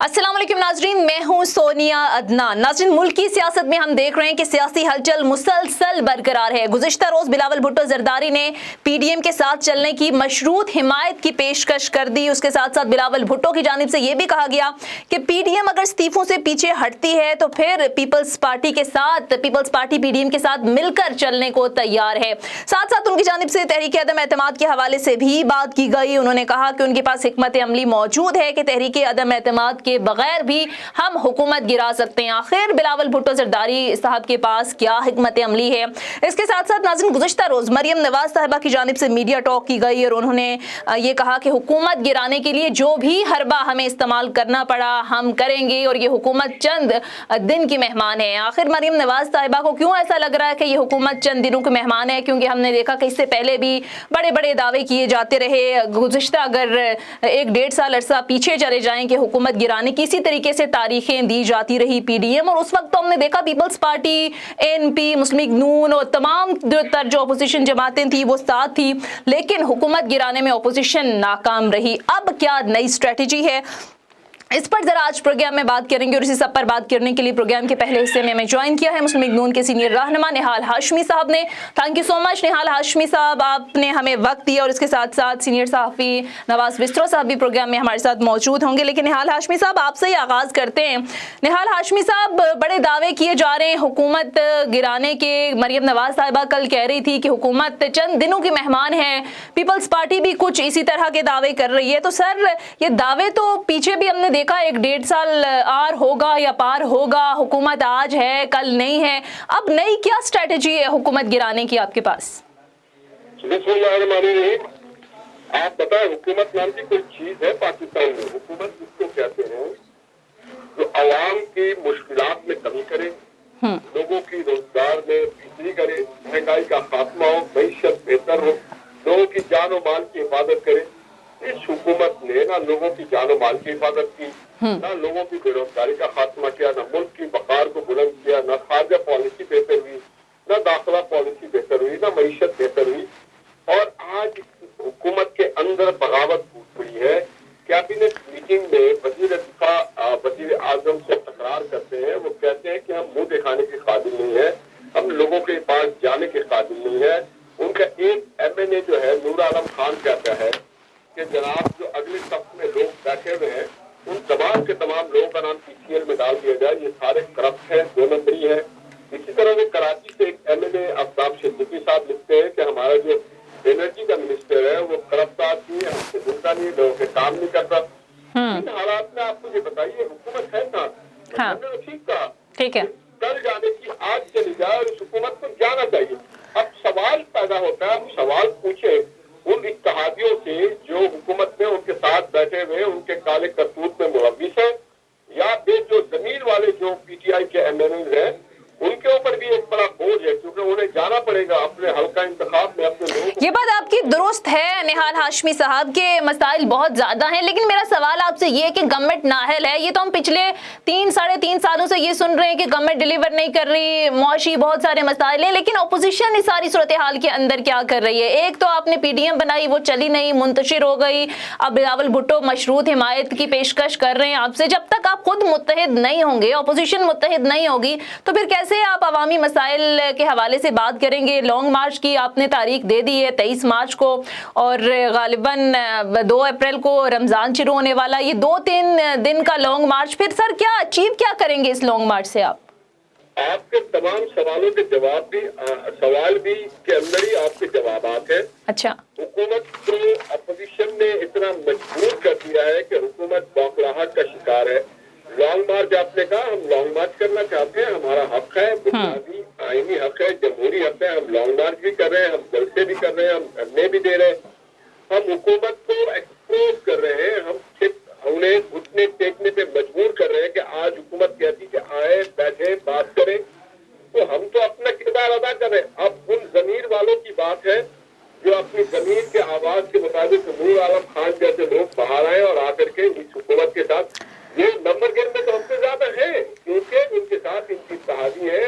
अस्सलाम वालेकुम नाजरीन, मैं हूं सोनिया अदनान। नाजरीन, मुल्क की सियासत में हम देख रहे हैं कि सियासी हलचल मुसलसल बरकरार है। गुज़िश्ता रोज़ बिलावल भुट्टो ज़रदारी ने पीडीएम के साथ चलने की मशरूत हिमायत की पेशकश कर दी। उसके साथ साथ बिलावल भुट्टो की जानिब से ये भी कहा गया कि पीडीएम अगर इस्तीफों से पीछे हटती है तो फिर पीपल्स पार्टी पीडीएम के साथ मिलकर चलने को तैयार है। साथ साथ उनकी जानिब से तहरीक अदम एतमाद के हवाले से भी बात की गई। उन्होंने कहा कि उनके पास हिकमत अमली मौजूद है कि तहरीक अदम एतमाद के बगैर भी हम हुकूमत गिरा सकते हैं। आखिर बिलावल भुट्टो ज़रदारी साहब के पास क्या हिकमत अमली है? इसके साथ साथ नाज़रीन, गुज़िश्ता रोज़ मरियम नवाज साहिबा की जानिब से मीडिया टॉक की गई और उन्होंने ये कहा कि हुकूमत गिराने के लिए जो भी हरबा हमें इस्तेमाल करना पड़ा हम करेंगे और ये हुकूमत चंद दिन की मेहमान है। आखिर मरियम नवाज साहिबा को क्यों ऐसा लग रहा है कि ये हुकूमत चंद दिनों की मेहमान है? क्योंकि हमने देखा कि इससे पहले भी बड़े बड़े दावे किए जाते रहे। गुज़िश्ता अगर 1-1.5 साल अरसा पीछे चले जाएं कि हुकूमत गिराने की इसी तरीके से तारीखें दी जाती रही पीडीएम, और उस वक्त तो हमने देखा पीपल्स पार्टी, एनपी, मुस्लिम लीग नून और तमाम जो अपोजिशन जमातें थी वो साथ थी, लेकिन हुकूमत गिराने में अपोजिशन नाकाम रही। अब क्या नई स्ट्रेटजी है, इस पर जरा आज प्रोग्राम में बात करेंगे। और इसी सब पर बात करने के लिए प्रोग्राम के पहले हिस्से में हमें ज्वाइन किया है मुस्लिम लीग नून के सीनियर रहनुमा निहाल हाशमी साहब ने। थैंक यू सो मच निहाल हाशमी साहब, आपने हमें वक्त दिया। और इसके साथ साथ सीनियर सहाफ़ी नवाज बिस्तरो साहब भी प्रोग्राम में हमारे साथ मौजूद होंगे। लेकिन निहाल हाशमी साहब, आपसे ही आगाज़ करते हैं। निहाल हाशमी साहब, बड़े दावे किए जा रहे हैं हुकूमत गिराने के। मरियम नवाज साहिबा कल कह रही थी कि हुकूमत चंद दिनों की मेहमान है। पीपल्स पार्टी भी कुछ इसी तरह के दावे कर रही है। तो सर, ये दावे तो पीछे भी हमने देखा 1-1.5 साल आर होगा या पार होगा, हुकूमत आज है कल नहीं है। अब नई क्या स्ट्रेटजी है हुकूमत गिराने की आपके पास? आप बताएं, हुकूमत नाम की कोई चीज है पाकिस्तान में? हुकूमत जिसको कहते हैं जो आवाम की मुश्किलात में कमी करे, लोगों की रोजगार में बेहतरी करे, महंगाई का खात्मा हो, मईशत बेहतर हो, लोगों की जान और माल की हिफाजत करे। इस हुकूमत ने ना लोगों की जान और माल की हिफाजत की, ना लोगों की बेरोजगारी का खात्मा किया, ना मुल्क की बकार को बुलंद किया, ना खारजा पॉलिसी बेहतर हुई, ना दाखिला पॉलिसी बेहतर हुई, ना मईशत बेहतर हुई। और आज हुकूमत के अंदर बगावत फूट पड़ी है। कैबिनेट मीटिंग में वजीर दिफा वजीर आजम से तकरार करते हैं। वो कहते हैं कि हम मुंह दिखाने के काबिल नहीं है, हम लोगों के पास जाने के काबिल नहीं है। उनका एक MNA जो है नूर आलम खान कहता है कि जनाब जो अगले सफ में लोग बैठे हुए हैं उन तमाम के तमाम लोगों का नाम PCL में डाल दिया जाए, ये सारे करप्ट है, 2 नंबरी है। इसी तरह वो कराची से एक MNA आफ्ताब सिद्दीकी साहब लिखते हैं कि हमारा जो एनर्जी का मिनिस्टर है वो करप्ट आदमी है, हमसे मिलता नहीं, लोगों के काम नहीं करता। इन हालात में आप मुझे बताइए हुकूमत है कहाँ? हाँ, ठीक कहा, ठीक है। कल जाने की आज चली जाए और इस हुकूमत को जाना चाहिए। अब सवाल पैदा होता है, अब सवाल पूछे उन इत्तेहादियों से जो हुकूमत में उनके साथ बैठे हुए उनके काले करतूत में मुलव्विस है, या फिर जो जमीन वाले जो PTI के MNAs हैं उनके ऊपर भी एक बड़ा बोझ है, क्योंकि उन्हें जाना पड़ेगा अपने हल्का इंतखाब में अपने लोगों। ये बात आपकी दुरुस्त है निहाल हाशमी साहब के मसाइल बहुत ज्यादा हैं, लेकिन मेरा सवाल आपसे ये है कि गवर्नमेंट नाअहल है। ये तो हम पिछले 3-3.5 सालों से ये सुन रहे हैं कि गवर्नमेंट डिलीवर नहीं कर रही, मुआशी बहुत सारे मसाइल हैं। लेकिन अपोजिशन इस सारी सूरत हाल के अंदर क्या कर रही है? एक तो आपने PDM बनाई, वो चली नहीं, मुंतशिर हो गई। अब बिलावल भुट्टो मशरूत हिमायत की पेशकश कर रहे हैं आपसे। जब तक आप खुद मुत्तहिद नहीं होंगे, अपोजिशन मुत्तहिद नहीं होगी, तो फिर कैसे आप अवामी मसाइल के हवाले से बात करेंगे? लॉन्ग मार्च की आपने तारीख दे दी है 23 मार्च को, और गालिबन 2 अप्रैल को रमजान शुरू होने वाला। ये 2-3 दिन का लॉन्ग मार्च, फिर सर क्या अचीव क्या करेंगे इस लॉन्ग मार्च से आप? आपके तमाम सवालों के जवाब भी सवाल भी के अंदर ही आपके जवाबात हैं। अच्छा, हुकूमत को अपोजिशन ने इतना मजबूर कर दिया है कि हुकूमत बौखलाहट का शिकार है। लॉन्ग मार्च आपने कहा, हम लॉन्ग मार्च करना चाहते हैं, हमारा हक है, बुनियादी आईनी हक है, जमहूरी हक है। हम लॉन्ग मार्च भी कर रहे हैं, हम जलसे भी कर रहे हैं, हम धरने भी दे रहे हैं। हम हुकूमत को एक्सपोज कर रहे हैं, हम उन्हें घुटने टेकने पे मजबूर कर रहे हैं कि आज हुकूमत कहती कि आए बैठे बात करें, तो हम तो अपना किरदार अदा कर रहे हैं। अब उन जमीर वालों की बात है जो अपनी जमीर के आवाज के मुताबिक नूर आलम खान जैसे लोग बाहर आए और आकर के इस हुकूमत के साथ ये नंबर गेम में तो हमसे ज्यादा है, क्योंकि इनके साथ इनकी इत्तेहादी है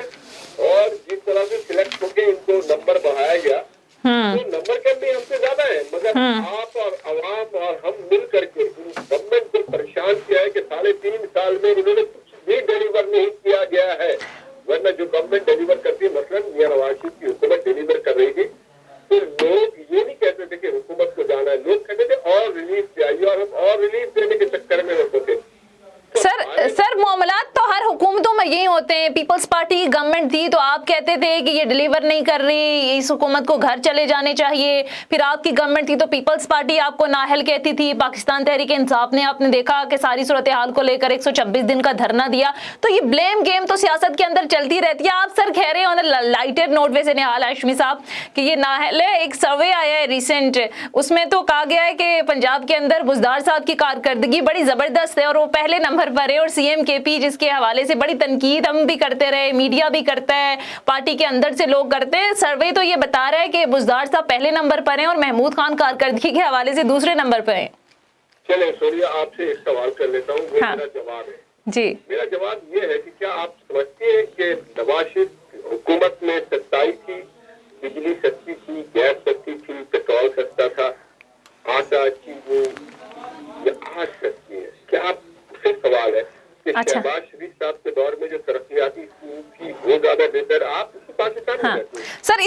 और जिस तरह से सिलेक्ट होकर इनको नंबर बढ़ाया गया तो नंबर गेम भी हमसे ज्यादा है। मगर आप और अवाम और हम मिल करके गवर्नमेंट को परेशान किया है कि 3.5 साल में उन्होंने कुछ भी डिलीवर नहीं किया गया है, वरना जो गवर्नमेंट डिलीवर करती है, मसलन मियां नवाज शरीफ की हुकूमत डिलीवर कर रही थी, तो लोग ये नहीं कहते थे कि हुकूमत को जाना है, लोग कहते थे और रिलीफ चाहिए, और हम और रिलीफ देने के चक्कर में होते थे। सर मामलात तो हर हुकूमतों में यही होते हैं। पीपल्स पार्टी की गवर्नमेंट थी तो आप कहते थे कि ये डिलीवर नहीं कर रही, इस हुकूमत को घर चले जाने चाहिए। फिर आपकी गवर्नमेंट थी तो पीपल्स पार्टी आपको नाअहल कहती थी। पाकिस्तान तहरीक इंसाफ ने, आपने देखा कि सारी सूरत हाल को लेकर 126 दिन का धरना दिया। तो ये ब्लेम गेम तो सियासत के अंदर चलती रहती है। आप सर कह रहे हो लाइटर नोट वैसे निहाल हाशमी साहब कि ये नाअहल है। एक सर्वे आया है रिसेंट, उसमें तो कहा गया है कि पंजाब के अंदर बुज़दार साहब की कारकर्दगी बड़ी जबरदस्त है और वो पहले नंबर पर है, और सीएम केपी जिसके हवाले से बड़ी तनकीद हम भी करते रहे, मीडिया भी करता है, पार्टी के अंदर से लोग करते हैं। सर्वे तो ये बता रहा है कि बुज़दार साहब पहले नंबर पर हैं और महमूद खान कारकर्दगी के हवाले से दूसरे नंबर पर हैं। चले सोनिया, आपसे एक सवाल कर लेता हूँ, वो मेरा जवाब है जी। मेरा जवाब ये है कि क्या आप समझते हैं कि नवाज शरीफ हुकूमत में सच्चाई थी, बिजली सस्ती थी, गैस सस्ती थी, पेट्रोल सस्ता था, आटा चीनी ये आज सस्ती है? क्या आप से सवाल है कि शहबाज शरीफ साहब के दौर में जो तरक्याती स्कीम थी वो ज्यादा बेहतर? आप पाकिस्तान में रहते हैं सर,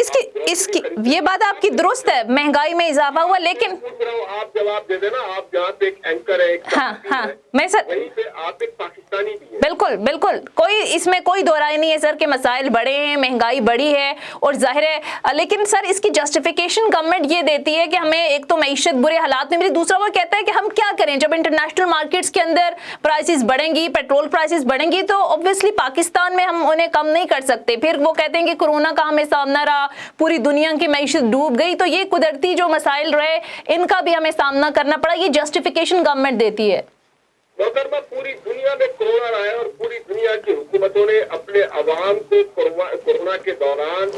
इसकी ये बात आपकी दुरुस्त है, महंगाई में इजाफा हुआ, लेकिन आप जवाब दे देना। आप जहाँ पे एक एंकर है, एक हाँ, मैं सर वहीं पे आप एक पाकिस्तानी भी है। बिल्कुल कोई इसमें कोई दो राय नहीं है सर कि मसाइल बड़े हैं, महंगाई बड़ी है और जाहिर है, लेकिन सर इसकी जस्टिफिकेशन गवर्नमेंट ये देती है कि हमें एक तो मईशत बुरे हालात में मिली, दूसरा वो कहता है कि हम क्या करें जब इंटरनेशनल मार्केट्स के अंदर प्राइसेस बढ़ेंगी, पेट्रोल प्राइसेस बढ़ेंगी, तो ऑब्वियसली पाकिस्तान में हम उन्हें कम नहीं कर सकते। फिर वो कहते हैं कि कोरोना का हमें सामना रहा, पूरी दुनिया की मईशत डूब गई, तो ये कुदरती जो मसाइल रहे इनका भी हमें सामना करना पड़ा। ये जस्टिफिकेशन गवर्नमेंट देती है। मोहतरमा, पूरी दुनिया में कोरोना रहा है और पूरी दुनिया की हुकूमतों ने अपने अवाम को कोरोना के दौरान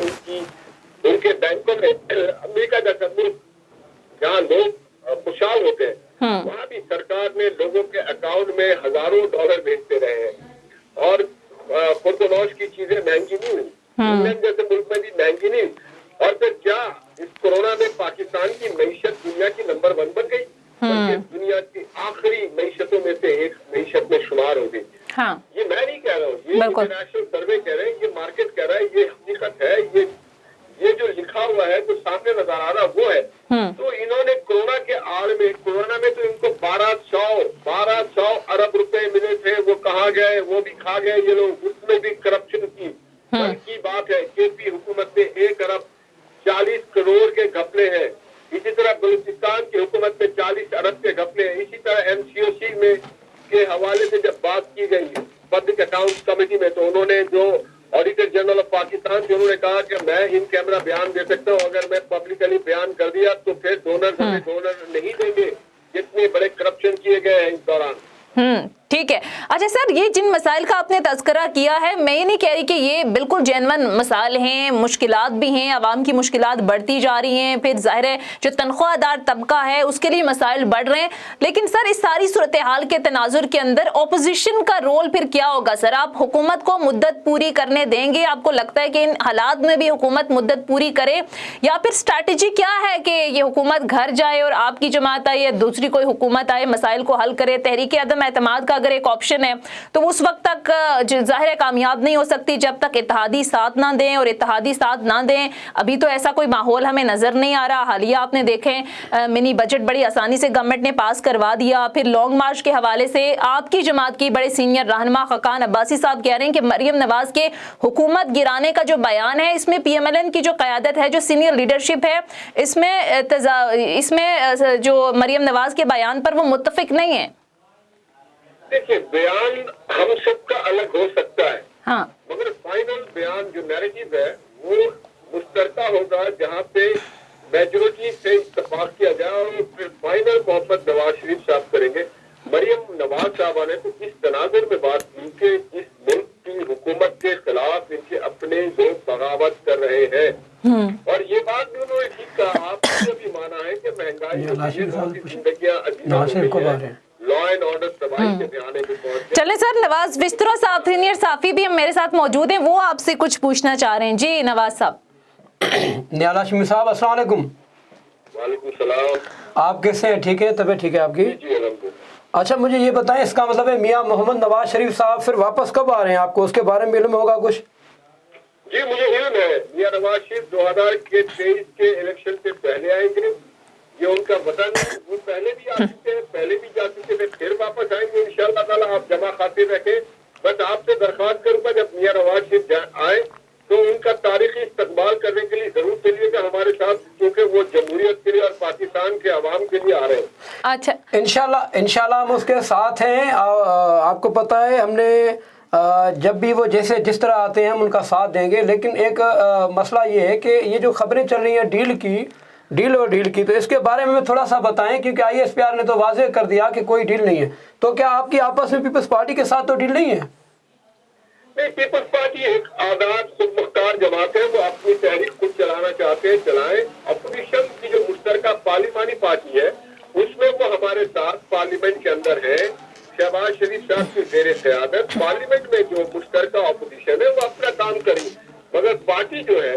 उनके बैंकों में, अमेरिका जैसा मुल्क जहाँ लोग खुशहाल होते हैं, वहाँ भी सरकार ने लोगों के अकाउंट में हजारों डॉलर भेजते रहे हैं और खुर्दनौश की चीजें महंगी नहीं हुई, इंग्लैंड जैसे मुल्क में भी महंगी नहीं। और फिर क्या इस कोरोना में पाकिस्तान की मईशत दुनिया की नंबर 1 बन गई, बल्कि दुनिया की आखिरी मईशतों में से एक मईशत में शुमार हो गई। ये मैं नहीं कह रहा हूँ, ये इंटरनेशनल सर्वे कह रहे हैं, ये मार्केट कह रहा है, ये हकीकत है, ये जो लिखा हुआ है, जो सामने नजर आ रहा वो है। तो इन्होंने कोरोना के आड़ में, कोरोना में तो इनको 1200 अरब रुपए मिले थे, वो कहाँ गए? वो भी खा गए ये लोग, उसमें भी करप्शन की की बात है। केपी हुकूमत में 1 अरब 40 करोड़ के घपले हैं। इसी तरह बलूचिस्तान की हुकूमत में 40 अरब के घपले हैं। इसी तरह MCOC में के हवाले से जब बात की गई पब्लिक अकाउंट कमेटी में, तो उन्होंने जो ऑडिटर जनरल ऑफ पाकिस्तान थे, उन्होंने कहा कि मैं इन कैमरा बयान दे सकता हूँ, अगर मैं पब्लिकली बयान कर दिया तो फिर डोनर हमें डोनर नहीं देंगे। जितने बड़े करप्शन किए गए हैं इस दौरान। ठीक है। अच्छा सर, ये जिन मसाइल का आपने तज़किरा किया है, मैं ये नहीं कह रही कि ये बिल्कुल जेन्युइन मसाइल हैं, मुश्किलात भी हैं, आवाम की मुश्किलात बढ़ती जा रही हैं, फिर ज़ाहिर है जो तनख्वाहदार तबका है उसके लिए मसाइल बढ़ रहे हैं, लेकिन सर इस सारी सूरत हाल के तनाजुर के अंदर अपोजिशन का रोल फिर क्या होगा? सर आप हुकूमत को मुद्दत पूरी करने देंगे? आपको लगता है कि इन हालात में भी हुकूमत मुद्दत पूरी करे, या फिर स्ट्रैटेजी क्या है कि ये हुकूमत घर जाए और आपकी जमात आए या दूसरी कोई हुकूमत आए मसाइल को हल करे? तहरीक अदम एतमाद का अगर एक ऑप्शन है तो उस वक्त तक जाहिर है कामयाब नहीं हो सकती जब तक इत्तेहादी साथ ना दें, और इत्तेहादी साथ ना दें अभी तो ऐसा कोई माहौल हमें नजर नहीं आ रहा। हालिया आपने देखे मिनी बजट बड़ी आसानी से गवर्नमेंट ने पास करवा दिया। फिर लॉन्ग मार्च के हवाले से आपकी जमात की बड़े सीनियर रहनुमा खकान अब्बासी साहब कह रहे हैं कि मरियम नवाज के हुकूमत गिराने का जो बयान है इसमें PMLN की जो क़यादत है, जो सीनियर लीडरशिप है, इसमें जो मरियम नवाज के बयान पर वो मुत्तफिक नहीं है। देखिए, बयान हम सबका अलग हो सकता है, मगर फाइनल बयान जो नैरेटिव है वो मुश्तरका होगा, जहाँ पे मेजॉरिटी से इत्तेफाक किया जाए, और फिर फाइनल मोहम्मद नवाज शरीफ साहब करेंगे। मरियम नवाज साहबा ने तो इस तनाजुर में बात की कि इस मुल्क की हुकूमत के खिलाफ इनके अपने लोग बगावत कर रहे हैं, और ये बात भी उन्होंने ठीक कहा। आपने भी माना है कि महंगाई जिंदगियां लॉ एंड ऑर्डर तबाही के बयाने पे पहुंचे। चले सर, नवाज विस्तरा साहब सीनियर साफी भी मेरे साथ मौजूद हैं, वो आपसे कुछ पूछना चाह रहे हैं। जी नवाज साहब। निहाल हाशमी साहब अस्सलाम वालेकुम। वालेकुम सलाम। आप कैसे हैं? ठीक है, तबीयत ठीक है आपकी? जी अल्हम्दुलिल्लाह। अच्छा मुझे ये बताएं, इसका मतलब है मियां मोहम्मद नवाज शरीफ साहब फिर वापस कब आ रहे हैं? आपको उसके बारे में इल्म होगा कुछ? जी मुझे इल्म है, मियां नवाज शरीफ 2023 के इलेक्शन से पहले आएंगे। ये उनका वतन है, वो पहले भी आ चुके हैं, पहले भी जा चुके थे, फिर वापस आएंगे इंशाअल्लाह ताला। आप जमा खातिर रखें। बस आपसे दरख्वास्त करूंगा जब मियां नवाज शरीफ आए तो उनका तारीखी इस्तकबाल करने के लिए जरूर चलिएगा हमारे साथ, क्योंकि वो जमहूरियत के लिए और पाकिस्तान के अवाम के लिए आ रहे हैं। अच्छा, इंशाल्लाह हम उसके साथ हैं। आपको पता है हमने जब भी वो जैसे जिस तरह आते हैं हम उनका साथ देंगे। लेकिन एक मसला ये है कि ये जो खबरें चल रही हैं डील की, तो इसके बारे में थोड़ा सा बताएं, क्योंकि ISPR ने तो वाज़ेह कर दिया कि कोई डील नहीं है। तो क्या आपकी आपस में पीपल्स पार्टी के साथ तो डील नहीं है? नहीं, पीपल्स पार्टी एक आज़ाद खुद मुख्तार जमात है, वो अपनी तहरीक खुद चलाना चाहते हैं चलाएं। अपोजिशन की जो मुश्तरका पार्लिमानी पार्टी है उसमें वो हमारे साथ पार्लियामेंट के अंदर है। शहबाज शरीफ साहब की ज़ेर क़यादत पार्लियामेंट में जो मुश्तरका अपोजिशन है वो अपना काम करें, मगर पार्टी जो है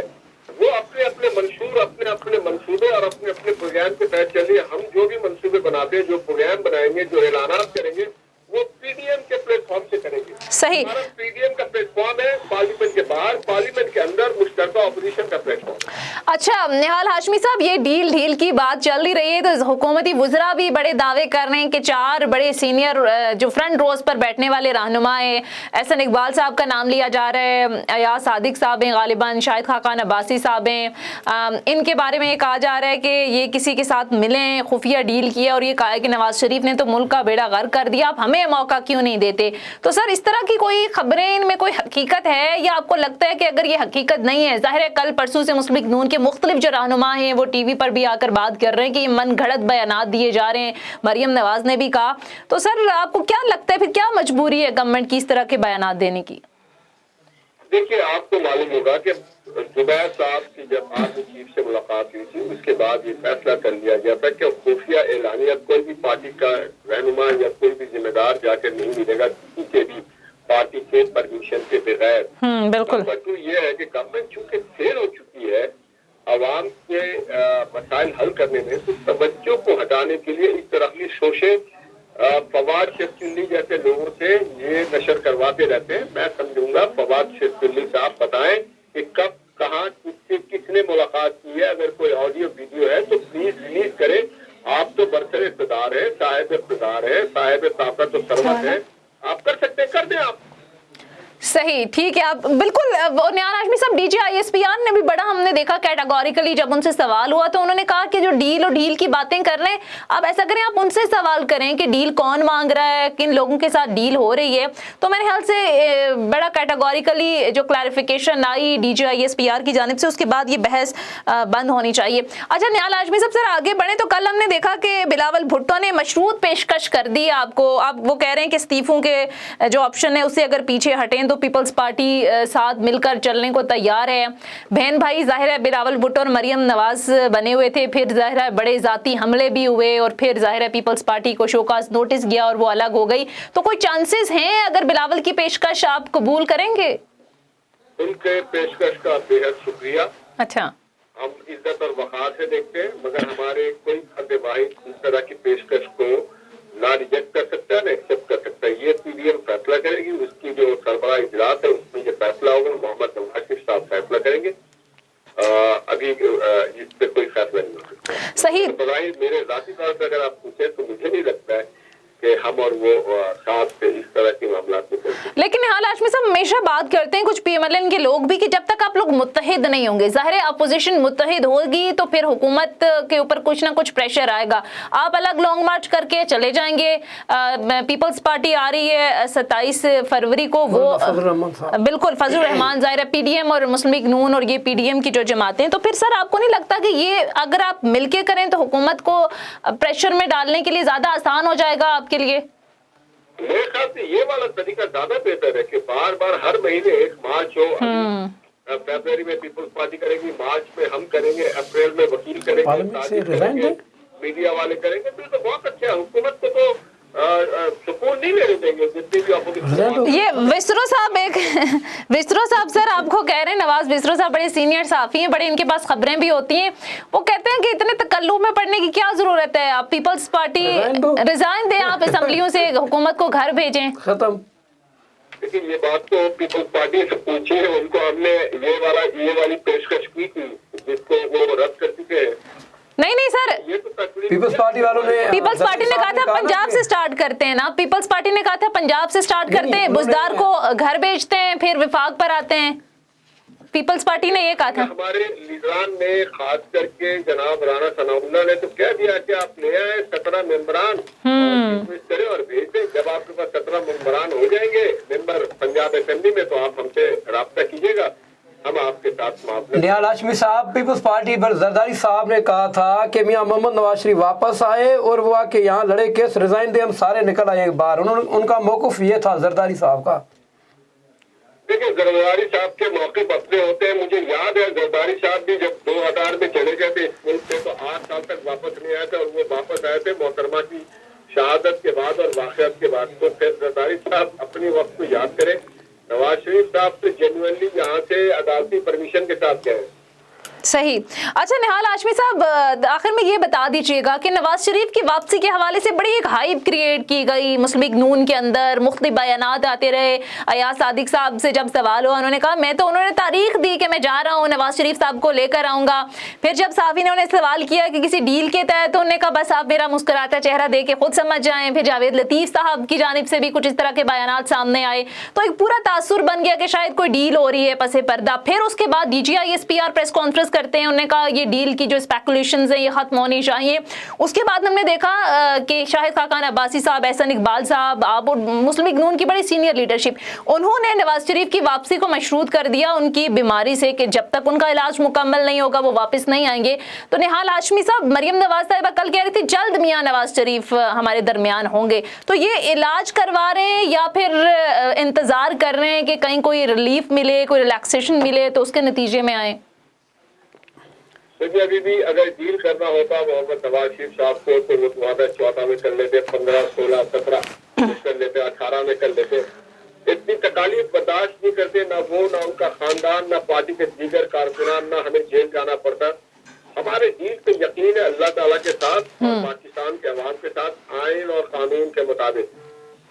वो अपने अपने मंशूर, अपने अपने मंसूबे और अपने अपने प्रोग्राम के तहत चलिए। हम जो भी मंसूबे बनाते हैं, जो प्रोग्राम बनाएंगे, जो ऐलानात करेंगे, वो PDM के प्लेटफॉर्म से करेंगे। सही। हमारा PDM का प्लेटफॉर्म है, पार्लियामेंट के बाहर, पार्लियामेंट के अंदर मुश्तरका ऑपोजिशन का प्लेटफॉर्म। अच्छा निहाल हाशमी साहब, ये डील की बात चल ही रही है, तो हुकूमती वुज़रा भी बड़े दावे कर रहे हैं कि 4 बड़े सीनियर जो फ्रंट रोज पर बैठने वाले रहनुमा हैं, एहसन इकबाल साहब का नाम लिया जा रहा है, अयाज सादिक साहब हैं गालिबन, शाहिद खाकान अब्बासी साहब हैं, इनके बारे में ये कहा जा रहा है कि ये किसी के साथ मिले, खुफिया डील किया और ये कहा है कि नवाज शरीफ ने तो मुल्क का बेड़ा गर्क कर दिया, आप हमें मौका क्यों नहीं देते? तो सर इस तरह की कोई खबरें, इनमें कोई हकीकत है या आपको लगता है कि अगर ये हकीकत नहीं है, जाहिर है कल परसों से मुस्लिम लीग नून के मुख्तलिफ जो रहनुमा हैं वो टीवी पर भी आकर बात कर रहे हैं कि ये मन घड़त बयानात दिए जा रहे हैं, मरियम नवाज ने भी कहा, तो सर आपको क्या लगता है फिर क्या मजबूरी है गवर्नमेंट की इस तरह के बयानात देने की? देखिए, आपको मालूम होगा कि जुबैर साहब की जब आर्मी चीफ से मुलाकात हुई थी उसके बाद ये फैसला कर लिया गया था कि खुफिया एलानिया कोई भी पार्टी का रहनुमा या कोई भी जिम्मेदार जाकर नहीं मिलेगा किसी के भी पार्टी के परमिशन के बगैर। बिल्कुल। तो ये है कि गवर्नमेंट चूंकि फेल हो चुकी है अवाम के मसाइल हल करने में, तो तवज्जो को हटाने के लिए इस तरह की शोशे फवाद शेखचुल्ली जैसे लोगों से ये नशर करवाते रहते हैं। मैं समझूंगा फवाद शेखचुल्ली साहब बताएं कि कब, कहाँ, किसने मुलाकात की है। अगर कोई ऑडियो वीडियो है तो प्लीज रिलीज करें। आप तो बरसर इक़्तिदार है, साहिब इक़्तिदार है, साहिब ताकत और सरवत है, आप कर सकते हैं, कर दें आप। सही, ठीक है, आप बिल्कुल। निहाल हाशमी साहब, DG ISPR ने भी बड़ा, हमने देखा कैटेगोरिकली जब उनसे सवाल हुआ तो उन्होंने कहा कि जो डील और डील की बातें कर रहे हैं, आप ऐसा करें आप उनसे सवाल करें कि डील कौन मांग रहा है, किन लोगों के साथ डील हो रही है। तो मेरे ख्याल से बड़ा कैटेगोरिकली जो क्लैरिफिकेशन आई DG ISPR की जानिब से, उसके बाद ये बहस बंद होनी चाहिए। अच्छा निहाल हाशमी साहब, सर आगे बढ़े तो कल हमने देखा कि बिलावल भुट्टो ने मशरूत पेशकश कर दी आपको। आप वो कह रहे हैं कि इस्तीफों के जो ऑप्शन है उससे अगर पीछे हटें तो पीपल्स पार्टी साथ मिलकर चलने को तैयार है। बहन भाई जाहिर है बिलावल भुट्टो और मरियम नवाज बने हुए थे, फिर जाहिर है बड़े जाती हमले भी हुए और फिर जाहिर है पीपल्स पार्टी को शोकास नोटिस गया और वो अलग हो गई। तो कोई चांसेस हैं अगर बिलावल की पेशकश आप कबूल करेंगे? उनके पेशकश का बेहद शुक्रिया। अच्छा, हम इज्जत और वक़ार से देखते हैं, मगर हमारे कोई फर्द वाहिद इस तरह की पेशकश को ना रिजेक्ट कर सकता है ना एक्सेप्ट कर सकता है। ये PDM फैसला करेगी, उसकी जो सरबराह इजलास है उसमें ये फैसला होगा, मोहम्मद नवाज शरीफ साहब फैसला करेंगे। अभी इस पे कोई फैसला नहीं हो सकता। सही। मेरे जाती तौर पर अगर आप पूछे तो मुझे नहीं लगता है कि हम और वो साथ से इस तरह के मामला को करते। लेकिन निहाल हाशमी साहब हमेशा बात करते हैं कुछ PMLN के लोग भी कि जब तक आप लोग मुत्तहिद नहीं होंगे, जाहिर है अपोजिशन मुत्तहिद होगी तो फिर हुकूमत के ऊपर कुछ ना कुछ प्रेशर आएगा। आप अलग लॉन्ग मार्च करके चले जाएंगे। पीपल्स पार्टी आ रही है 27 फरवरी को, वो बिल्कुल फजलुर रहमान, जाहिर है PDM और मुस्लिम लीग नून और ये PDM की जो जमातें हैं, तो फिर सर आपको नहीं लगता कि ये अगर आप मिलके करें तो हुकूमत को प्रेशर में डालने के लिए ज्यादा आसान हो जाएगा आपके लिए? मेरे ख्याल से ये वाला तरीका ज्यादा बेहतर है कि बार बार हर महीने एक मार्च हो। फरवरी में पीपल्स पार्टी करेगी, मार्च में हम करेंगे, अप्रैल में वकील करेंगे, मीडिया वाले करेंगे। तो बहुत अच्छा है। हुकूमत को तो सुकून नहीं लेने देंगे जितनी भी अपोजिशन। ये विस्रो साहब सर आपको कह रहे हैं, नवाज विस्रो साहब बड़े सीनियर सहाफी हैं, बड़े इनके पास खबरें भी होती हैं, वो कहते हैं कि इतने तकल्लुफ में पड़ने की क्या जरूरत है, आप पीपल्स पार्टी रिजाइन दें, आप असेंबलियों से हुकूमत को घर भेजें। खत्म। लेकिन ये बात तो पीपल्स पार्टी से पूछिए, उनको हमने ये वाली पेशकश की थी जिसको वो रद्द कर चुके हैं। नहीं सर, ये तो तकलीफ पीपल्स पार्टी वालों ने पीपल्स पार्टी ने कहा था पंजाब से स्टार्ट करते हैं ना, पीपल्स पार्टी ने कहा था पंजाब से स्टार्ट करते हैं, बुजदार को घर भेजते हैं, फिर विफाक पर आते हैं, पीपल्स पार्टी ने ये कहा था। हमारे लीडरान ने खास करके जनाब राणा सनाउल्लाह ने तो कह दिया कि आप ले आए 17 मेंबरान करें और भेज दें। जब आपके पास 17 मेंबरान हो जाएंगे मेंबर पंजाब असेंबली में, तो आप हमसे राब्ता कीजिएगा, हम आपके साथ मामले। निहाल हाशमी साहब, पीपल्स पार्टी पर जरदारी साहब ने कहा था कि मियां मोहम्मद नवाज शरीफ वापस आए और वो आके यहाँ लड़े, केस रिजाइन दे, हम सारे निकल आए बाहर। उनका मौक़िफ़ ये था जरदारी साहब का। देखिए, जरदारी साहब के मौके अपने होते हैं। मुझे याद है जरदारी साहब भी जब 2000 में चले गए थे इस मुल्क से, तो 8 साल तक वापस नहीं आए थे, और वो वापस आए थे मोहतरमा की शहादत के बाद और वाक़यात के बाद। तो फिर जरदारी साहब अपनी वक्त को याद करें, नवाज शरीफ साहब तो जेन्युइनली यहाँ से अदालती परमिशन के साथ गए। सही। अच्छा निहाल हाशमी साहब, आखिर में ये बता दीजिएगा कि नवाज शरीफ की वापसी के हवाले से बड़ी एक हाइप क्रिएट की गई मुस्लिम लीग नून के अंदर, मुख्तलिफ बयानात आते रहे। अयाज सादिक साहब से जब सवाल हुआ, उन्होंने कहा उन्होंने तारीख दी कि मैं जा रहा हूँ, नवाज शरीफ साहब को लेकर आऊँगा। फिर जब साफ़ी ने उन्हें सवाल किया कि किसी डील के तहत, तो उन्होंने कहा बस आप मेरा मुस्कुराता चेहरा दे के खुद समझ जाएं। फिर जावेद लतीफ़ साहब की जानिब से भी कुछ इस तरह के बयानात सामने आए, तो एक पूरा तासुर बन गया कि शायद कोई डील हो रही है पसे पर्दा। फिर उसके बाद DGISPR प्रेस कॉन्फ्रेंस करते हैं, उन्होंने कहा ये डील की जो स्पेकुलेशंस हैं ये खत्म होनी चाहिए। उसके बाद हमने देखा कि शाहिद खाकान अब्बासी साहब, एहसन इकबाल साहब, आप मुस्लिम लीग नून की बड़ी सीनियर लीडरशिप, उन्होंने नवाज शरीफ की वापसी को मशरूत कर दिया उनकी बीमारी से, कि जब तक उनका इलाज मुकम्मल नहीं होगा वो वापस नहीं आएंगे। तो निहाल हाशमी साहब, मरियम नवाज साहिबा कल कह रही थी जल्द मियां नवाज शरीफ हमारे दरमियान होंगे, तो ये इलाज करवा रहे हैं या फिर इंतजार कर रहे हैं कि कहीं कोई रिलीफ मिले, कोई रिलैक्सेशन मिले तो उसके नतीजे में आए? देखिए, अभी भी अगर डील करना होता मोहम्मद नवाज शरीफ साहब को, तो वो 2014 में कर लेते, 15, 16, 17 कर लेते, 18 में कर लेते। इतनी तकालीफ बर्दाश्त नहीं करते, ना वो, ना उनका खानदान, ना पार्टी के दीगर कारकुनान, ना हमें जेल जाना पड़ता। हमारे डील पे यकीन है अल्लाह ताला के साथ और पाकिस्तान के अवाम के साथ, आइन और कानून के मुताबिक।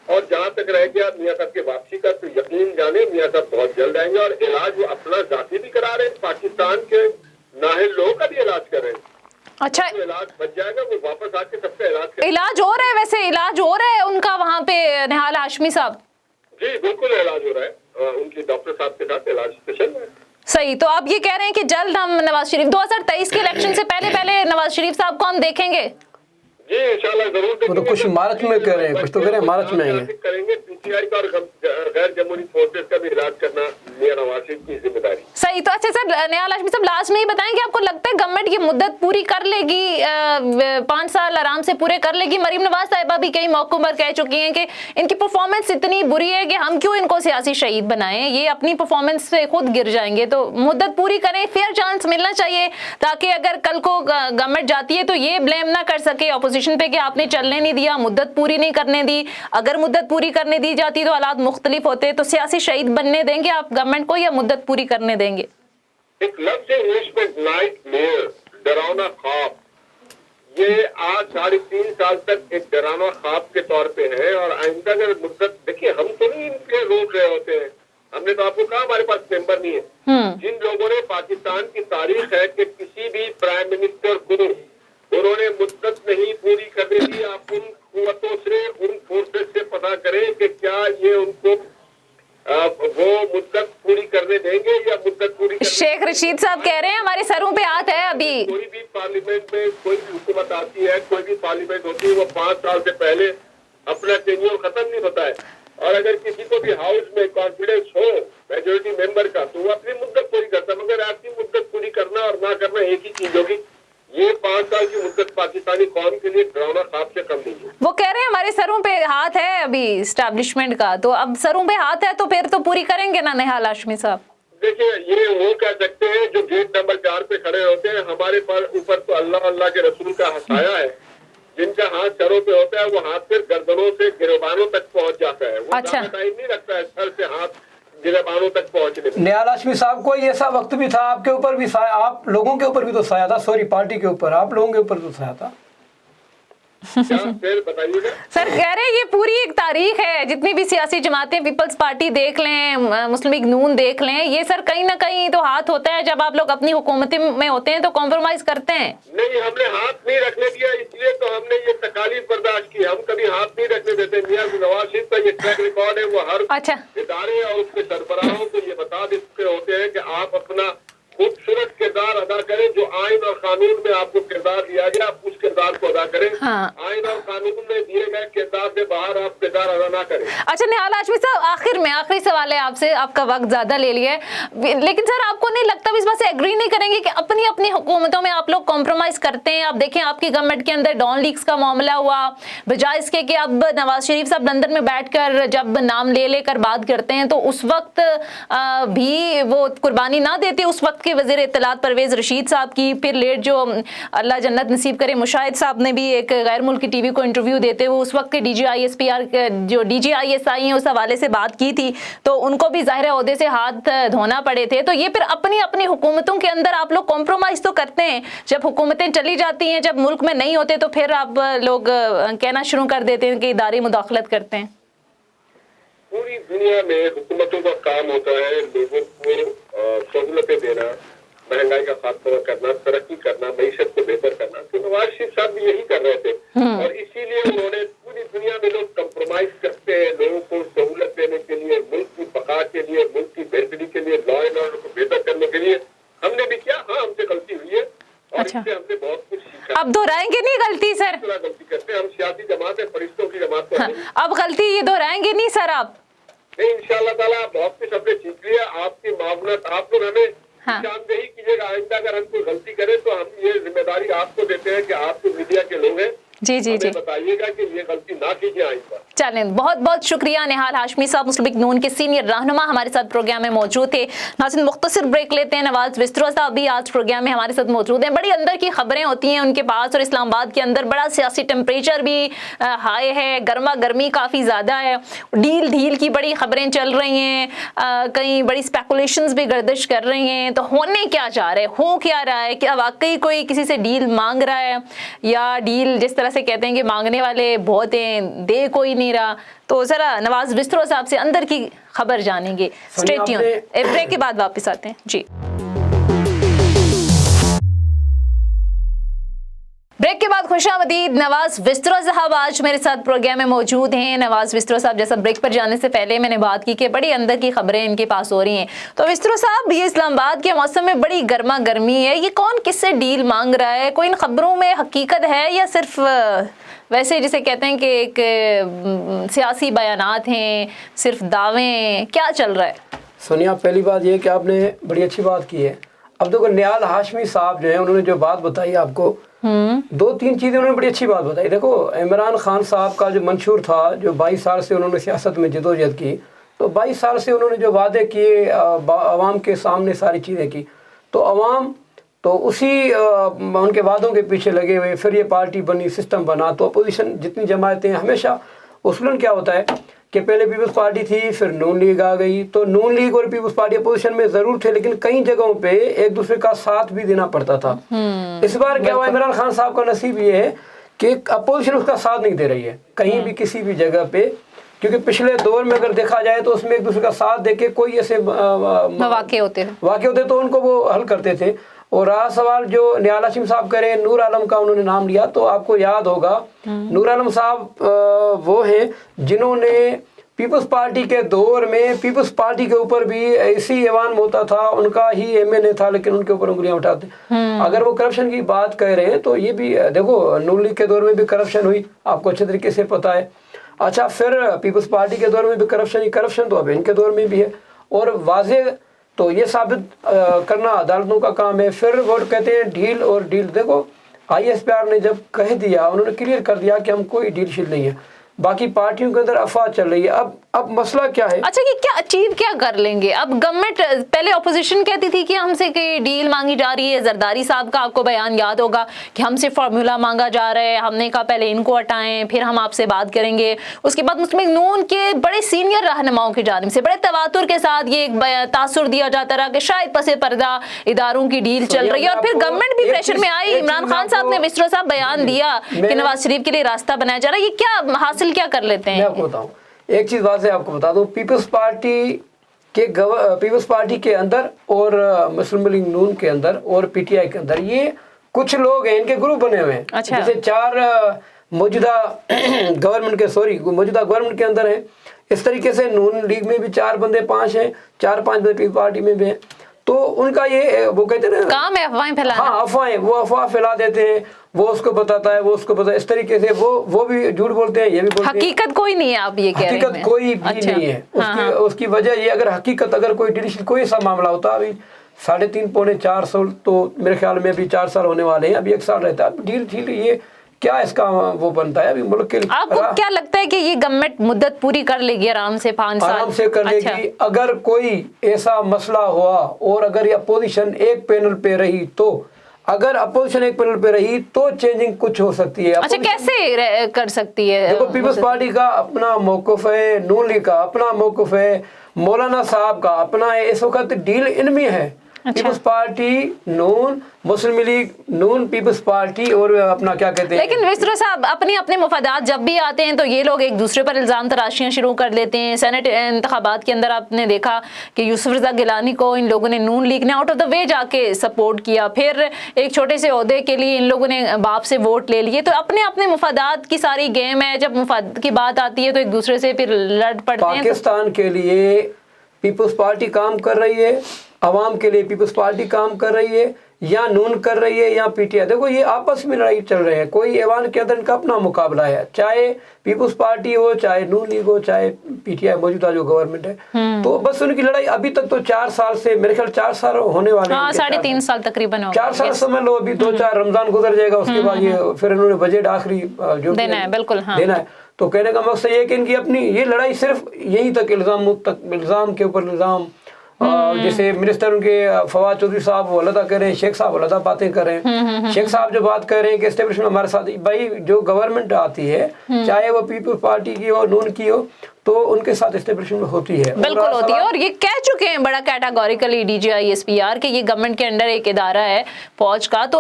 और जहाँ तक रह गया मियाँ साहब की वापसी का, तो यकीन जाने मियाँ साहब बहुत जल्द आएंगे, और इलाज वो अपना जाती भी करा रहे हैं, पाकिस्तान के नाहिल लोगों का भी इलाज कर रहे हैं। अच्छा, तो इलाज बच जाएगा, वो वापस आके सबका इलाज हो रहा है, वैसे इलाज हो रहा है उनका वहाँ पे निहाल हाशमी साहब? जी बिल्कुल इलाज हो रहा है, उनकी डॉक्टर साहब के साथ इलाज चल रहा है। सही। तो आप ये कह रहे हैं कि जल्द हम नवाज शरीफ 2023 के इलेक्शन से पहले नवाज शरीफ साहब को हम देखेंगे? जी इंशाल्लाह जरूर देखेंगे। वो तो कुछ मार्च में कह रहे हैं, कुछ तो कह रहे हैं मार्च में आएंगे। करेंगे PTI का और गैर जमहूरी फोर्सेस का भी इलाज करना मियां नवाज शरीफ की जिम्मेदारी। सही। तो अच्छा सर, निहाल हाशमी साहब लास्ट में ही बताएं कि आपको लगता है गवर्नमेंट ये मुद्दत पूरी कर लेगी, 5 साल आराम से पूरे कर लेगी? मरीम नवाज साहिबा भी कई मौकों पर कह चुकी हैं कि इनकी परफॉर्मेंस इतनी बुरी है कि हम क्यों इनको सियासी शहीद बनाएं, ये अपनी परफॉर्मेंस से खुद गिर जाएंगे। तो मुद्दत पूरी करें, फेयर चांस मिलना चाहिए, ताकि अगर कल को गवर्नमेंट जाती है तो ये ब्लेम ना कर सके अपोजिशन पे कि आपने चलने नहीं दिया, मुद्दत पूरी नहीं करने दी। अगर मुद्दत पूरी करने दी जाती तो हालात मुख्तलिफ होते। तो सियासी शहीद बनने देंगे आप गवर्नमेंट को या मुद्दत पूरी करने देंगे? एक लफ्ज़ इंग्लिश में नाइटमेयर, डरावना ख्वाब, ये आज 3.5 साल तक एक डरावना ख्वाब के तौर पे है। और आइंदा अगर मुद्दत, देखिए हम तो नहीं इनके रोक रहे होते हैं, हमने तो आपको कहा हमारे पास मेंबर नहीं है। जिन लोगों ने पाकिस्तान की तारीख है कि किसी भी प्राइम मिनिस्टर को उन्होंने मुद्दत नहीं पूरी करने दी, आप उन कुव्वतों से, उन फोर्सेस से पता करें कि क्या ये उनको वो मुद्दत पूरी करने देंगे या मुद्दत पूरी। शेख रशीद साहब कह रहे हैं हमारे सरों पे हाथ है। अभी कोई भी पार्लियामेंट में कोई भी हुकूमत आती है, कोई भी पार्लियामेंट होती है, वो 5 साल से पहले अपना टेन्योर खत्म नहीं होता है। और अगर किसी को भी हाउस में कॉन्फिडेंस हो मेजोरिटी मेंबर का, तो वो अपनी मुद्दत पूरी करता है। मगर आपकी मुद्दत पूरी करना और ना करना एक ही चीज होगी। ये 5 साल की मुद्दत पाकिस्तानी कौम के लिए डरावना ख्वाब से कम नहीं है। वो कह रहे हैं हमारे सरों पे हाथ है अभी एस्टैब्लिशमेंट का, तो अब सरों पे हाथ है तो फिर तो पूरी करेंगे ना निहाल हाशमी साहब? देखिए, ये वो कह सकते हैं जो गेट नंबर 4 पे खड़े होते हैं, हमारे पर ऊपर तो अल्लाह अल्लाह के रसूल का हसाया है। जिनका हाथ सरों पे होता है वो हाथ फिर गर्दनों से गिरेबानों तक पहुंच जाता है, वो अच्छा। ज्यादा टाइम नहीं लगता है सर से हाथ गिरेबानों तक पहुंचने में। निहाल हाशमी साहब, कोई ऐसा वक्त भी था आपके ऊपर भी साया, आप लोगों के ऊपर भी तो साया था, सॉरी पार्टी के ऊपर, आप लोगों के ऊपर तो साया था। क्या फिर बताइएगा। सर कह रहे हैं ये पूरी एक तारीख है, जितनी भी सियासी जमातें, पीपल्स पार्टी देख लें, मुस्लिम लीग नून देख लें, ये सर कहीं ना कहीं तो हाथ होता है जब आप लोग अपनी हुकूमत में होते हैं तो कॉम्प्रोमाइज करते हैं। नहीं, हमने हाथ नहीं रखने दिया, इसलिए तो हमने ये तकालीफ बर्दाश्त की। हम कभी हाथ नहीं रखने देते। मियां नवाज शरीफ का ये ट्रैक रिकॉर्ड है, वो हर अच्छा। इदारे और उसके सरबराहों को ये बता देते होते हैं कि आप अपना खूबसूरत किरदार अदा करें, जो आइन और कानून में आपको किरदार दिया गया आप उस किरदार को अदा करें। हाँ। आइन और कानून में दिए गए किरदार से बाहर आप किरदार अदा ना करें। अच्छा निहाल हाशमी साहब, आखिर में आखिरी सवाल है आपसे, आपका वक्त ज्यादा ले लिया है, लेकिन सर आपको नहीं लगता इस बात से एग्री नहीं करेंगे कि अपनी अपनी हुकूमतों में आप लोग कॉम्प्रोमाइज करते हैं? आप देखें आपकी गवर्नमेंट के अंदर डॉन लीक्स का मामला हुआ, बजाय इसके कि अब नवाज शरीफ साहब लंदन में बैठकर जब नाम ले लेकर बात करते हैं तो उस वक्त भी वो कुर्बानी ना देते उस वक्त के वजीर इत्तलात परवेज रशीद साहब की। फिर लेट जो अल्लाह जन्नत नसीब करे मुशाहिद साहब ने भी एक गैर मुल्की टीवी को इंटरव्यू देते हुए उस वक्त के DGISPR जो DGISI हैं उस हवाले से बात की थी, तो उनको भी ज़ाहिर ओहदे से हाथ धोना पड़े थे। तो ये फिर अपनी अपनी हुकूमतों के अंदर आप लोग कॉम्प्रोमाइज़ तो करते हैं, जब हुकूमतें चली जाती हैं, जब मुल्क में नहीं होते तो फिर आप लोग कहना शुरू कर देते हैं कि इदारे मुदाखलत करते हैं। पूरी दुनिया में हुकूमतों का काम होता है लोगों को सहूलतें देना, महंगाई का खात्मा करना, तरक्की करना, मईशत को बेहतर करना। तो नवाज शरीफ साहब भी यही कर रहे थे और इसीलिए उन्होंने पूरी दुनिया में लोग कंप्रोमाइज करते हैं लोगों को सहूलत देने के लिए, मुल्क की बका के लिए, मुल्क की बेहतरी के लिए, लॉ एंड ऑर्डर को बेहतर करने के लिए। हमने भी किया, हाँ हमसे गलती हुई है और अच्छा। इससे हमने बहुत कुछ सीखा। अब दोहराएंगे नहीं गलती सर? गलती करते हैं हम, सियासी जमात है, फरिश्तों की जमात तो हाँ, अब गलती ये दोहराएंगे नहीं सर आप? नहीं, इंशाअल्लाह ताला बहुत कुछ हमने सीख लिया। आपकी मावनत, आप लोग हमें हाँ। निशानदेही कीजिएगा। आइंदा अगर हम कोई गलती करें तो हम ये जिम्मेदारी आपको देते हैं कि आप तो मीडिया के लोग हैं, जी जी जी, बताइएगा कि ये गलती ना कीजिए आइंदा। चलें, बहुत बहुत शुक्रिया। निहाल हाशमी साहब मुस्लिम लीग नून के सीनियर रहनुमा हमारे साथ प्रोग्राम में मौजूद थे। नाज़रीन मुख्तसर ब्रेक लेते हैं। नवाज विस्तरा साहब भी आज प्रोग्राम में हमारे साथ मौजूद हैं। बड़ी अंदर की खबरें होती हैं उनके पास और इस्लामाबाद के अंदर बड़ा सियासी टेम्परेचर भी हाई है, गर्मा गर्मी काफ़ी ज़्यादा है, डील ढील की बड़ी खबरें चल रही हैं, कहीं बड़ी स्पेकुलेशंस भी गर्दिश कर रही हैं। तो होने क्या जा रहा है, हो क्या रहा है? क्या वाकई कोई किसी से डील मांग रहा है या डील जिस तरह से कहते हैं कि मांगने वाले बहुत हैं, दे कोई नहीं रहा? तो जरा नवाज विस्तरा साहब से अंदर की खबर जानेंगे। स्टे ट्यून, ब्रेक के बाद वापस आते हैं जी। ब्रेक के बाद खुशामदीद। नवाज विस्तरा साहब आज मेरे साथ प्रोग्राम में मौजूद हैं। नवाज विस्तरा साहब, जैसा ब्रेक पर जाने से पहले मैंने बात की कि बड़ी अंदर की खबरें इनके पास हो रही हैं, तो विस्तरा साहब ये इस्लामाबाद के मौसम में बड़ी गर्मा गर्मी है, ये कौन किससे डील मांग रहा है? कोई इन खबरों में हकीकत है या सिर्फ वैसे जिसे कहते हैं कि एक सियासी बयानात हैं, सिर्फ दावे हैं, क्या चल रहा है? सोनिया, पहली बात ये कि आपने बड़ी अच्छी बात की है। अब देखो, निहाल हाशमी साहब जो है उन्होंने जो बात बताई आपको, दो तीन चीज़ें उन्होंने बड़ी अच्छी बात बताई। देखो, इमरान खान साहब का जो मंशूर था, जो 22 साल से उन्होंने सियासत में जदोजहद की, तो 22 साल से उन्होंने जो वादे किए, आवाम के सामने सारी चीज़ें की, तो आवाम तो उसी उनके वादों के पीछे लगे हुए। फिर ये पार्टी बनी, सिस्टम बना, तो अपोजिशन जितनी जमातें हमेशा उसूलन क्या होता है कि पहले पीपल्स पार्टी थी, फिर नून लीग आ गई, तो नून लीग और पीपल्स पार्टी अपोजिशन में ज़रूर थे, लेकिन कई जगहों पे एक दूसरे का साथ भी देना पड़ता था। इस बार क्या हुआ, इमरान खान साहब का नसीब ये है कि अपोजिशन उसका साथ नहीं दे रही है कहीं भी, किसी भी जगह पे, क्योंकि पिछले दौर में अगर देखा जाए तो उसमें एक दूसरे का साथ देके कोई ऐसे वाक़े होते तो उनको वो हल करते थे। और रहा सवाल जो निहाल हाशमी साहब करें, नूर आलम का उन्होंने नाम लिया, तो आपको याद होगा नूर आलम साहब वो हैं जिन्होंने पीपल्स पार्टी के दौर में पीपल्स पार्टी के ऊपर भी ऐसी ऐवान होता था, उनका ही MNA था, लेकिन उनके ऊपर उंगलियां उठाते। अगर वो करप्शन की बात कह रहे हैं तो ये भी देखो, नून लीग के दौर में भी करप्शन हुई, आपको अच्छे तरीके से पता है। अच्छा, फिर पीपल्स पार्टी के दौर में भी करप्शन तो अब इनके दौर में भी है, और वाजे तो ये साबित करना अदालतों का काम है। फिर वो कहते हैं डील और डील। देखो, ISPR ने जब कह दिया, उन्होंने क्लियर कर दिया कि हम कोई डील शील नहीं है, बाकी पार्टियों के अंदर अफवाह चल रही है। अब मसला क्या है? अच्छा, ये क्या अचीव क्या कर लेंगे? अब गवर्नमेंट, पहले ऑपोजिशन कहती थी कि हमसे कि डील मांगी जा रही है, जरदारी साहब का आपको बयान याद होगा कि हमसे फार्मूला मांगा जा रहा है, हमने कहा पहले इनको हटाएं फिर हम आपसे बात करेंगे। उसके बाद मुस्लिम लीग नून के बड़े सीनियर रहनुमाओं की जानिब से बड़े तवातुर के साथ ये एक तासुर दिया जाता रहा कि शायद पसे पर्दा इदारों की डील चल रही है, और फिर गवर्नमेंट भी प्रेशर में आई। इमरान खान साहब ने, विस्रो साहब बयान दिया कि नवाज शरीफ के लिए रास्ता बनाया जा रहा है। ये क्या हासिल क्या कर लेते हैं? मैं आपको बताऊं, एक चीज बात से आपको बता दूं, पीपल्स पार्टी के अंदर और मुस्लिम लीग नून के अंदर और पीटीआई के अंदर ये कुछ लोग हैं, इनके ग्रुप बने हुए हैं। अच्छा। जैसे 4 मौजूदा गवर्नमेंट के अंदर है। इस तरीके से नून लीग में भी 4 बंदे 5 हैं, 4-5 बंदे पीपल्स पार्टी में भी हैं। तो उनका ये वो कहते हैं ना, काम है अफवाहें फैलाना। हाँ, अफवाहें, वो अफवाह फैला देते हैं, वो उसको बताता है, वो उसको बताता है। इस तरीके से वो भी झूठ बोलते हैं, ये भी बोलते हैं। हकीकत कोई नहीं है, आप ये कह रहे हैं? हकीकत कोई भी अच्छा। नहीं है। हाँ। उसकी वजह ये, अगर कोई डिलीशन कोई सा मामला होता, अभी 3.5-4 साल, तो मेरे ख्याल में अभी 4 साल होने वाले हैं, अभी 1 साल रहता है। अब डील ये क्या इसका वो बनता है अभी मुल्क के लिए? आपको क्या लगता है कि ये गवर्नमेंट मुद्दत पूरी कर लेगी आराम से 5 साल? आराम से कर लेगी। अच्छा। अगर कोई ऐसा मसला हुआ और अगर ये अपोजिशन एक पैनल पे रही, तो अगर अपोजिशन एक पैनल पे रही तो चेंजिंग कुछ हो सकती है। अच्छा, कैसे कर सकती है? देखो, पीपल्स पार्टी का अपना मौक़िफ़ है, नून लीग का अपना मौक़िफ़ है, मौलाना साहब का अपना है। इस वक्त डील इनमें है। अच्छा। पीपल्स पार्टी, नून, मुस्लिम लीग नून, पीपल्स पार्टी और अपना क्या कहते हैं। लेकिन विस्रो साहब, अपने मफादात जब भी आते हैं तो ये लोग एक दूसरे पर इल्ज़ाम तराशियां शुरू कर देते हैं। सेनेट इंतखाबात के अंदर आपने देखा कि यूसुफ रज़ा गिलानी को इन लोगों ने, नून लीग ने आउट ऑफ द वे जाके सपोर्ट किया। फिर एक छोटे से ओहदे के लिए इन लोगों ने बाप से वोट ले लिए। तो अपने मफादात की सारी गेम है। जब मफाद की बात आती है तो एक दूसरे से फिर लड़ पड़ते हैं। पाकिस्तान के लिए पीपल्स पार्टी काम कर रही है, अवाम के लिए पीपल्स पार्टी काम कर रही है, या नून कर रही है या पीटीआई। देखो, ये आपस में लड़ाई चल रही है। कोई ऐवान के अंदर इनका अपना मुकाबला है, चाहे पीपल्स पार्टी हो, चाहे नून लीग हो, चाहे पीटीआई मौजूदा जो गवर्नमेंट है। तो बस उनकी लड़ाई अभी तक तो 4 साल से, मेरे ख्याल 4 साल होने वाले हैं। 3.5 साल तकरीबन हो गए। 4 साल समझ लो, अभी 2-4 रमजान गुजर जाएगा, उसके बाद ये फिर इन्होंने बजट आखिरी जो देना है। बिल्कुल, हाँ। देना है। तो कहने का मकसद ये है कि इनकी अपनी ये लड़ाई सिर्फ यहीं तक, इल्ज़ाम के ऊपर इल्ज़ाम। जैसे मिनिस्टर उनके फवाद चौधरी साहब वो अलग कर रहे हैं, शेख साहब अलग बातें कर रहे हैं। शेख साहब जो बात कर रहे हैं कि एस्टेब्लिशमेंट हमारे साथ, भाई जो गवर्नमेंट आती है, चाहे वो पीपल्स पार्टी की हो, नून की हो, तो उनके साथ एस्टेब्लिशमेंट होती है, बिल्कुल होती है। और ये कह चुके हैं बड़ा कैटेगोरिकली डीजीआई एसपीआर कि ये गवर्नमेंट के अंडर एक इदारा है फौज का। तो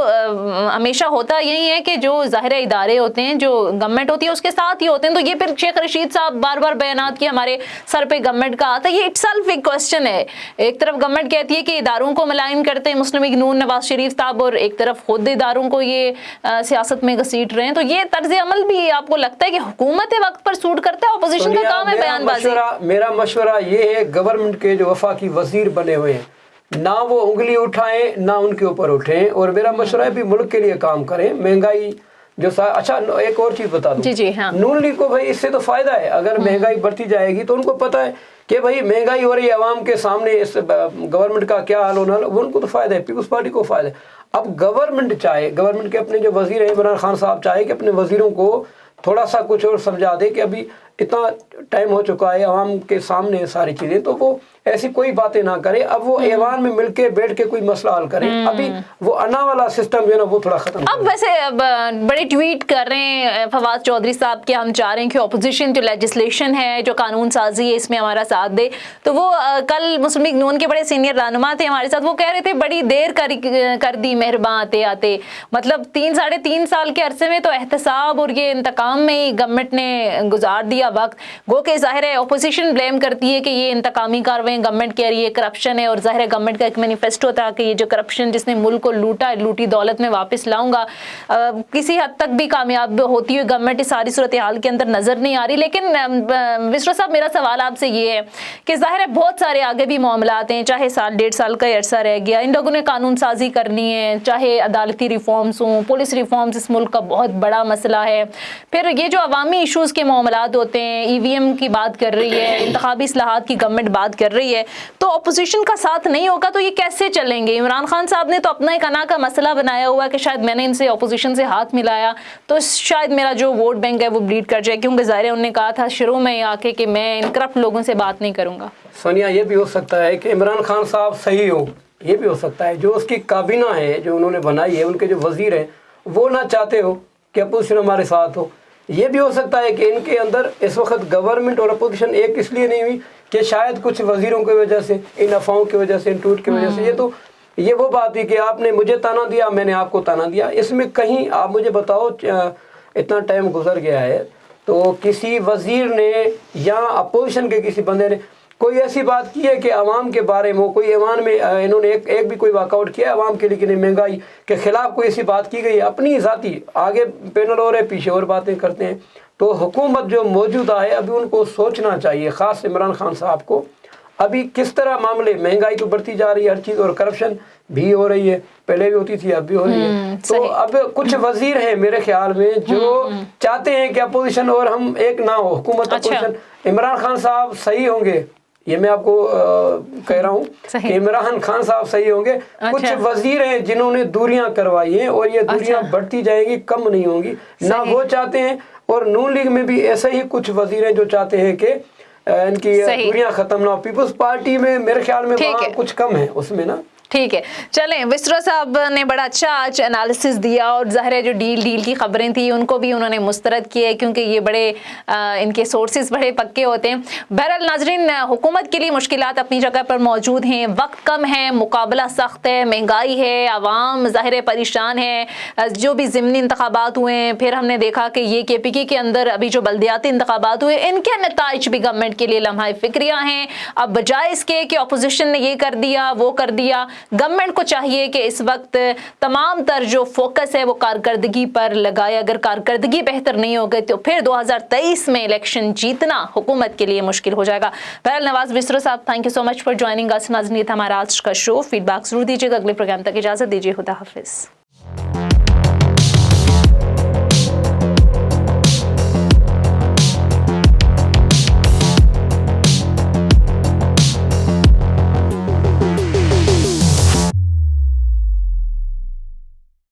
हमेशा होता यही है कि जो ज़ाहिर इदारे होते हैं, जो गवर्नमेंट होती है उसके साथ ही होते हैं। तो ये फिर शेख रशीद साहब बार बार बयानात कि हमारे सर पे गवर्नमेंट का आता है, ये इटसेल्फ एक क्वेश्चन है। एक तरफ गवर्नमेंट कहती है कि इदारों को मलाइन करते हैं मुस्लिम लीग नून, नवाज शरीफ साहब, और एक तरफ खुद इदारों को ये सियासत में घसीट रहे हैं। तो ये तर्ज अमल भी आपको लगता है कि हुकूमत वक्त पर सूट करता है? अपोजिशन का काम है बयानबाजी। मेरा मशवरा ये है, गवर्नमेंट के जो वफाकी वजीर बने हुए हैं, ना वो उंगली उठाएं, ना उनके ऊपर उठें, और मेरा मशवरा है भी मुल्क के लिए काम करें। महंगाई जो अच्छा, एक और चीज बता दूं, जी हाँ। नून लीग को भाई इससे तो फायदा है। अगर महंगाई बढ़ती जाएगी तो उनको पता है कि भाई महंगाई हो रही है, आवाम के सामने इस गवर्नमेंट का क्या हाल होना, वो उनको तो फायदा है, पीपल्स पार्टी को फायदा है। अब गवर्नमेंट के अपने जो वजीर हैं, इमरान खान साहब चाहे कि अपने वजीरों को थोड़ा सा कुछ और समझा दे कि अभी इतना टाइम हो चुका है, आवाम के सामने सारी चीजें, तो वो ऐसी कोई बातें ना करे। अब वो ऐवान में मिलके बैठ के कोई मसला हल करे। अभी वो अन्ना वाला सिस्टम जो है ना, वो थोड़ा खत्म। अब वैसे बड़े ट्वीट कर रहे हैं फवाद चौधरी साहब कि हम चाह रहे हैं कि ऑपोजिशन जो लेजिस्लेशन है, जो कानून साजी है, इसमें हमारा साथ दे। तो वो कल मुस्लिम लीग नून के बड़े सीनियर रहनुमा थे हमारे साथ, वो कह रहे थे बड़ी देर कर दी मेहरबान आते। मतलब 3-3.5 साल के अरसे में तो एहतसाब और ये इंतकाम में ही गवर्नमेंट ने गुजार दिया वक्त। गो के जाहिर है ऑपोजिशन ब्लेम करती है कि ये इंतकामी कार्रवाई गवर्नमेंट कह रही है, करप्शन है, और जाहिर है गवर्नमेंट का एक मैनिफेस्टो था कि ये जो करप्शन जिसने मुल्क को लूटा, लूटी दौलत में वापस लाऊंगा। किसी हद तक भी कामयाब होती हुई गवर्नमेंट इस सारी सूरत हाल के अंदर नजर नहीं आ रही। लेकिन विस्रो साहब, मेरा सवाल आपसे ये है कि जाहिर है बहुत सारे आगे भी मामलात हैं, चाहे 1.5 साल का अरसा रह गया, इन लोगों ने कानून साजी करनी है, चाहे अदालती रिफॉर्म्स हों, पुलिस रिफॉर्म्स इस मुल्क का बहुत बड़ा मसला है, फिर ये जो अवामी इशूज़ के मामलात होते होते हैं, EVM की बात कर रही है, इंतखाबी इस्लाहात की गवर्नमेंट बात कर रही है, तो अपोजिशन का साथ नहीं होगा तो ये कैसे चलेंगे? इमरान खान साहब ने तो अपना एक अना का मसला बनाया हुआ है कि शायद मैंने इनसे अपोजिशन से हाथ मिलाया तो शायद मेरा जो वोट बैंक है वो ब्लीड कर जाए, क्योंकि ज़ाहिर है उन्होंने कहा था शुरू में आके कि मैं इन करप्ट लोगों से बात नहीं करूँगा। सोनिया, ये भी हो सकता है कि इमरान खान साहब सही हो, ये भी हो सकता है जो उसकी काबीना है जो उन्होंने बनाई है, उनके जो वजीर हैं वो ना चाहते हो कि अपोजिशन हमारे साथ हो। ये भी हो सकता है कि इनके अंदर इस वक्त गवर्नमेंट और अपोजिशन एक इसलिए नहीं हुई कि शायद कुछ वजीरों की वजह से, इन अफवाहों की वजह से, इन ट्वीट की वजह से, ये वो बात थी कि आपने मुझे ताना दिया, मैंने आपको ताना दिया। इसमें कहीं आप मुझे बताओ, इतना टाइम गुजर गया है तो किसी वजीर ने या अपोजिशन के किसी बंदे ने कोई ऐसी बात की है कि अवाम के बारे में, कोई ऐवान में इन्होंने एक भी कोई वाकआउट किया अवाम के लिए कि नहीं महंगाई के खिलाफ कोई ऐसी बात की गई है? अपनी ज़ाती आगे पैनल और है, पीछे और बातें करते हैं। तो हुकूमत जो मौजूदा है अभी उनको सोचना चाहिए, ख़ास इमरान खान साहब को, अभी किस तरह मामले, महंगाई तो बढ़ती जा रही है हर चीज़, और करप्शन भी हो रही है, पहले भी होती थी अब भी हो रही है। तो अब कुछ वजीर हैं मेरे ख्याल में जो चाहते हैं कि अपोजिशन और हम एक ना हो, हुकूमत अपोजिशन। इमरान खान साहब सही होंगे, ये मैं आपको कह रहा हूँ कि इमरान खान साहब सही होंगे। कुछ वजीर हैं जिन्होंने दूरियां करवाई हैं और ये दूरियां बढ़ती जाएंगी, कम नहीं होंगी, ना वो चाहते हैं। और नून लीग में भी ऐसे ही कुछ वजीर हैं जो चाहते हैं कि इनकी दूरियां खत्म ना हो। पीपल्स पार्टी में मेरे ख्याल में वहाँ कुछ कम है उसमें ना। ठीक है, चलें, विस्ट्रा साहब ने बड़ा अच्छा आज एनालिसिस दिया और ज़ाहिर है जो डील की ख़बरें थी उनको भी उन्होंने मुस्तरद किए, क्योंकि ये बड़े इनके सोर्सेज बड़े पक्के होते हैं। बहरहाल नाजरीन, हुकूमत के लिए मुश्किलात अपनी जगह पर मौजूद हैं, वक्त कम है, मुकाबला सख्त है, महंगाई है, आवाम ज़ाहिर है परेशान है। जो भी ज़िमनी इंतखाबात हुए हैं, फिर हमने देखा कि ये KPK के अंदर अभी जो बल्दियाती इंतखाबात हुए, इनके नताइज भी गवर्नमेंट के लिए लम्हा फ़िक्रियाँ हैं। अब बजाय इसके कि अपोजिशन ने ये कर दिया वो कर दिया, गवर्नमेंट को चाहिए कि इस वक्त तमाम तर जो फोकस है वो कारकर्दगी पर लगाए। अगर कारकर्दगी बेहतर नहीं हो गई तो फिर 2023 में इलेक्शन जीतना हुकूमत के लिए मुश्किल हो जाएगा। बहरहाल नवाज विस्ट्रा साहब, thank you so much for joining us. नाज़रीन, हमारा आज का शो, फीडबैक जरूर दीजिएगा। अगले प्रोग्राम तक इजाज़त दीजिए, खुदा हाफिज़।